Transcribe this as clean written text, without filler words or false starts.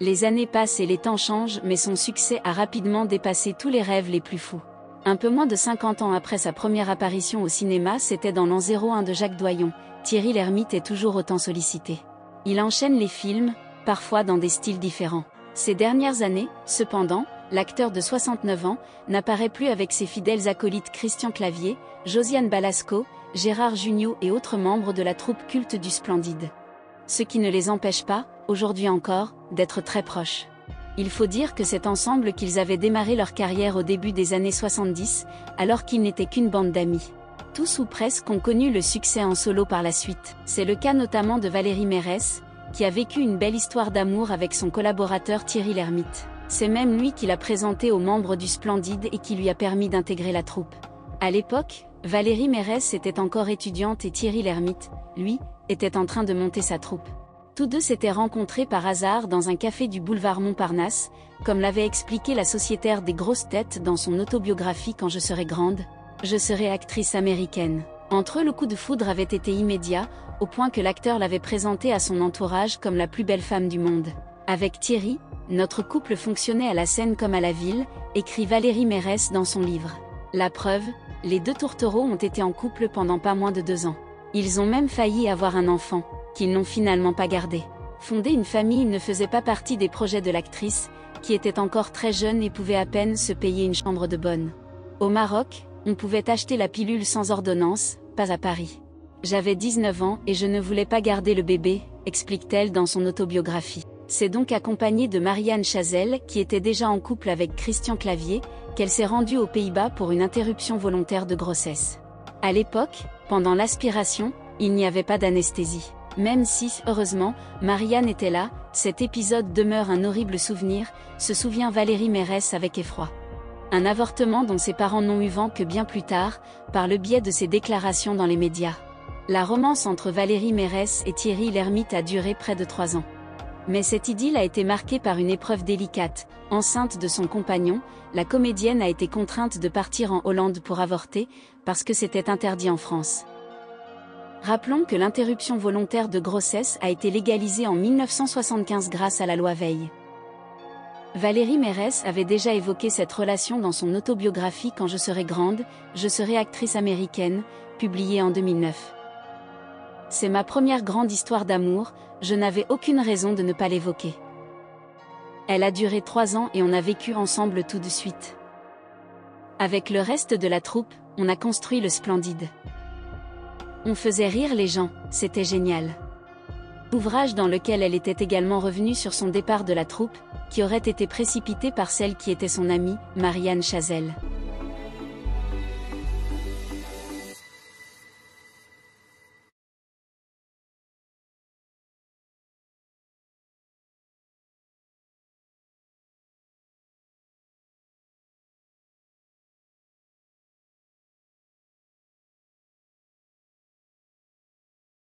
Les années passent et les temps changent, mais son succès a rapidement dépassé tous les rêves les plus fous. Un peu moins de 50 ans après sa première apparition au cinéma, c'était dans l'an 01 de Jacques Doyon. Thierry Lhermitte est toujours autant sollicité. Il enchaîne les films, parfois dans des styles différents. Ces dernières années, cependant, l'acteur de 69 ans n'apparaît plus avec ses fidèles acolytes Christian Clavier, Josiane Balasco, Gérard Jugnot et autres membres de la troupe culte du Splendide. Ce qui ne les empêche pas, aujourd'hui encore, d'être très proches. Il faut dire que c'est ensemble qu'ils avaient démarré leur carrière au début des années 70, alors qu'ils n'étaient qu'une bande d'amis. Tous ou presque ont connu le succès en solo par la suite. C'est le cas notamment de Valérie Mérès, qui a vécu une belle histoire d'amour avec son collaborateur Thierry Lhermitte. C'est même lui qui l'a présenté aux membres du Splendide et qui lui a permis d'intégrer la troupe. À l'époque, Valérie Mérès était encore étudiante et Thierry Lhermitte, lui, était en train de monter sa troupe. Tous deux s'étaient rencontrés par hasard dans un café du boulevard Montparnasse, comme l'avait expliqué la sociétaire des grosses têtes dans son autobiographie Quand je serai grande, je serai actrice américaine. Entre eux, le coup de foudre avait été immédiat, au point que l'acteur l'avait présentée à son entourage comme la plus belle femme du monde. Avec Thierry, notre couple fonctionnait à la scène comme à la ville, écrit Valérie Mérès dans son livre. La preuve, les deux tourtereaux ont été en couple pendant pas moins de 2 ans. Ils ont même failli avoir un enfant, qu'ils n'ont finalement pas gardé. Fonder une famille ne faisait pas partie des projets de l'actrice, qui était encore très jeune et pouvait à peine se payer une chambre de bonne. Au Maroc, on pouvait acheter la pilule sans ordonnance, pas à Paris. J'avais 19 ans et je ne voulais pas garder le bébé, explique-t-elle dans son autobiographie. C'est donc accompagnée de Marianne Chazelle, qui était déjà en couple avec Christian Clavier, qu'elle s'est rendue aux Pays-Bas pour une interruption volontaire de grossesse. À l'époque, pendant l'aspiration, il n'y avait pas d'anesthésie. Même si, heureusement, Marianne était là, cet épisode demeure un horrible souvenir, se souvient Valérie Mérès avec effroi. Un avortement dont ses parents n'ont eu vent que bien plus tard, par le biais de ses déclarations dans les médias. La romance entre Valérie Mérès et Thierry Lhermitte a duré près de 3 ans. Mais cette idylle a été marquée par une épreuve délicate. Enceinte de son compagnon, la comédienne a été contrainte de partir en Hollande pour avorter, parce que c'était interdit en France. Rappelons que l'interruption volontaire de grossesse a été légalisée en 1975 grâce à la loi Veil. Valérie Mérès avait déjà évoqué cette relation dans son autobiographie Quand je serai grande, je serai actrice américaine, publiée en 2009. C'est ma première grande histoire d'amour, je n'avais aucune raison de ne pas l'évoquer. Elle a duré 3 ans et on a vécu ensemble tout de suite. Avec le reste de la troupe, on a construit le Splendide. On faisait rire les gens, c'était génial. Ouvrage dans lequel elle était également revenue sur son départ de la troupe, qui aurait été précipité par celle qui était son amie, Marianne Chazelle.